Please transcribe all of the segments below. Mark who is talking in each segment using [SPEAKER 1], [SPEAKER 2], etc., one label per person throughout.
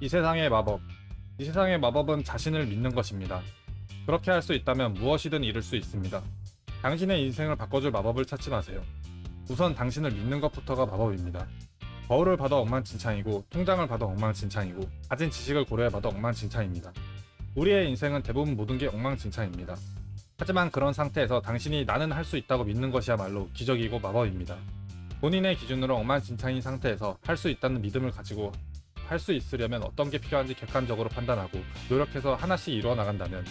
[SPEAKER 1] 이 세상의 마법. 이 세상의 마법은 자신을 믿는 것입니다. 그렇게 할 수 있다면 무엇이든 이룰 수 있습니다. 당신의 인생을 바꿔줄 마법을 찾지 마세요. 우선 당신을 믿는 것부터가 마법입니다. 거울을 봐도 엉망진창이고 통장을 봐도 엉망진창이고 가진 지식을 고려해봐도 엉망진창입니다. 우리의 인생은 대부분 모든 게 엉망진창입니다. 하지만 그런 상태에서 당신이 나는 할 수 있다고 믿는 것이야말로 기적이고 마법입니다. 본인의 기준으로 엉망진창인 상태에서 할 수 있다는 믿음을 가지고 할 수 있으려면 어떤 게 필요한지 객관적으로 판단하고 노력해서 하나씩 이루어 나간다면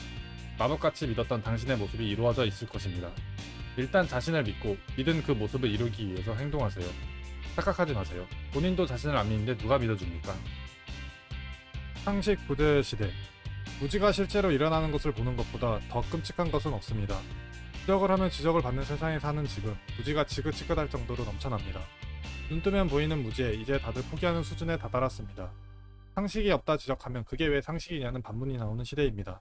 [SPEAKER 1] 마법같이 믿었던 당신의 모습이 이루어져 있을 것입니다. 일단 자신을 믿고 믿은 그 모습을 이루기 위해서 행동하세요. 착각하지 마세요. 본인도 자신을 안 믿는데 누가 믿어줍니까? 상식 부재 시대. 무지가 실제로 일어나는 것을 보는 것보다 더 끔찍한 것은 없습니다. 지적을 하면 지적을 받는 세상에 사는 지금 무지가 지긋지긋할 정도로 넘쳐납니다. 눈 뜨면 보이는 무지에 이제 다들 포기하는 수준에 다다랐습니다. 상식이 없다 지적하면 그게 왜 상식이냐는 반문이 나오는 시대입니다.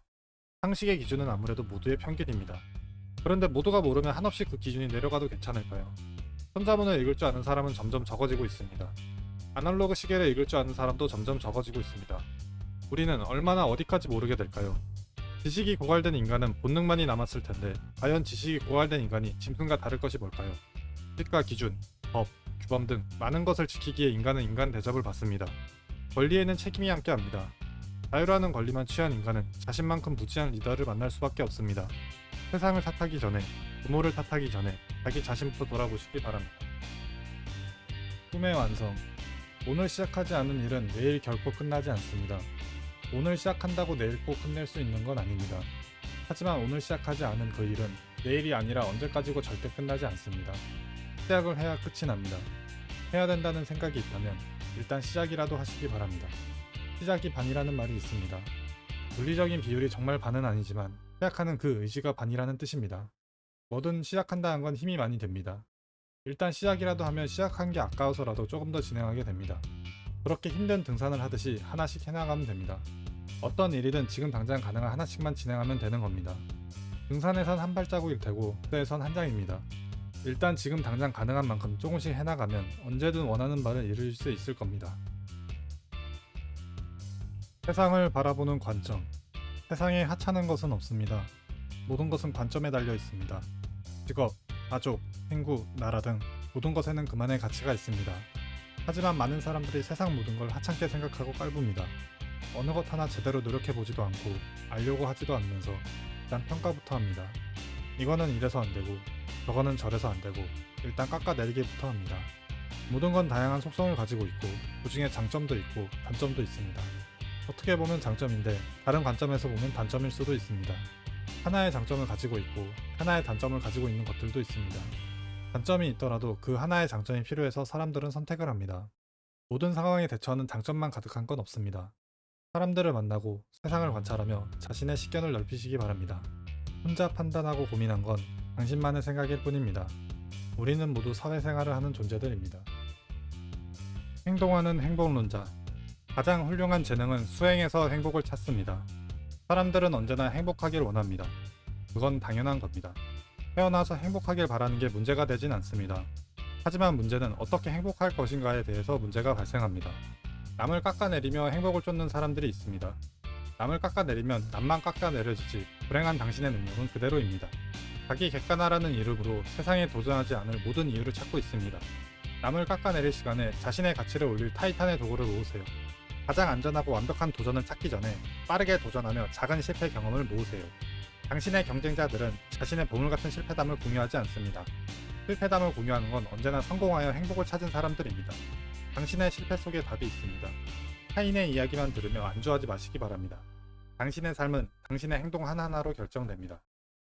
[SPEAKER 1] 상식의 기준은 아무래도 모두의 편견입니다. 그런데 모두가 모르면 한없이 그 기준이 내려가도 괜찮을까요? 천자문을 읽을 줄 아는 사람은 점점 적어지고 있습니다. 아날로그 시계를 읽을 줄 아는 사람도 점점 적어지고 있습니다. 우리는 얼마나 어디까지 모르게 될까요? 지식이 고갈된 인간은 본능만이 남았을 텐데 과연 지식이 고갈된 인간이 짐승과 다를 것이 뭘까요? 지식과 기준, 법, 규범 등 많은 것을 지키기에 인간은 인간 대접을 받습니다. 권리에는 책임이 함께합니다. 자유라는 권리만 취한 인간은 자신만큼 무지한 리더를 만날 수밖에 없습니다. 세상을 탓하기 전에, 부모를 탓하기 전에 자기 자신부터 돌아보시기 바랍니다. 꿈의 완성. 오늘 시작하지 않은 일은 내일 결코 끝나지 않습니다. 오늘 시작한다고 내일 꼭 끝낼 수 있는 건 아닙니다. 하지만 오늘 시작하지 않은 그 일은 내일이 아니라 언제까지고 절대 끝나지 않습니다. 시작을 해야 끝이 납니다. 해야 된다는 생각이 있다면 일단 시작이라도 하시기 바랍니다. 시작이 반이라는 말이 있습니다. 물리적인 비율이 정말 반은 아니지만 시작하는 그 의지가 반이라는 뜻입니다. 뭐든 시작한다는 건 힘이 많이 됩니다. 일단 시작이라도 하면 시작한 게 아까워서라도 조금 더 진행하게 됩니다. 그렇게 힘든 등산을 하듯이 하나씩 해나가면 됩니다. 어떤 일이든 지금 당장 가능한 하나씩만 진행하면 되는 겁니다. 등산에선 한 발자국일 테고 무대에선 한 장입니다. 일단 지금 당장 가능한 만큼 조금씩 해나가면 언제든 원하는 바를 이룰 수 있을 겁니다. 세상을 바라보는 관점. 세상에 하찮은 것은 없습니다. 모든 것은 관점에 달려 있습니다. 직업, 가족, 친구, 나라 등 모든 것에는 그만의 가치가 있습니다. 하지만 많은 사람들이 세상 모든 걸 하찮게 생각하고 깔봅니다. 어느 것 하나 제대로 노력해보지도 않고 알려고 하지도 않으면서 일단 평가부터 합니다. 이거는 이래서 안되고 저거는 저래서 안되고 일단 깎아내리기부터 합니다. 모든 건 다양한 속성을 가지고 있고 그중에 장점도 있고 단점도 있습니다. 어떻게 보면 장점인데 다른 관점에서 보면 단점일 수도 있습니다. 하나의 장점을 가지고 있고 하나의 단점을 가지고 있는 것들도 있습니다. 단점이 있더라도 그 하나의 장점이 필요해서 사람들은 선택을 합니다. 모든 상황에 대처하는 장점만 가득한 건 없습니다. 사람들을 만나고 세상을 관찰하며 자신의 식견을 넓히시기 바랍니다. 혼자 판단하고 고민한 건 당신만의 생각일 뿐입니다. 우리는 모두 사회생활을 하는 존재들입니다. 행동하는 행복론자. 가장 훌륭한 재능은 수행에서 행복을 찾습니다. 사람들은 언제나 행복하길 원합니다. 그건 당연한 겁니다. 태어나서 행복하길 바라는 게 문제가 되진 않습니다. 하지만 문제는 어떻게 행복할 것인가에 대해서 문제가 발생합니다. 남을 깎아내리며 행복을 쫓는 사람들이 있습니다. 남을 깎아내리면 남만 깎아내려지지 불행한 당신의 능력은 그대로입니다. 자기 객관화라는 이름으로 세상에 도전하지 않을 모든 이유를 찾고 있습니다. 남을 깎아내릴 시간에 자신의 가치를 올릴 타이탄의 도구를 모으세요. 가장 안전하고 완벽한 도전을 찾기 전에 빠르게 도전하며 작은 실패 경험을 모으세요. 당신의 경쟁자들은 자신의 보물같은 실패담을 공유하지 않습니다. 실패담을 공유하는 건 언제나 성공하여 행복을 찾은 사람들입니다. 당신의 실패 속에 답이 있습니다. 타인의 이야기만 들으며 안주하지 마시기 바랍니다. 당신의 삶은 당신의 행동 하나하나로 결정됩니다.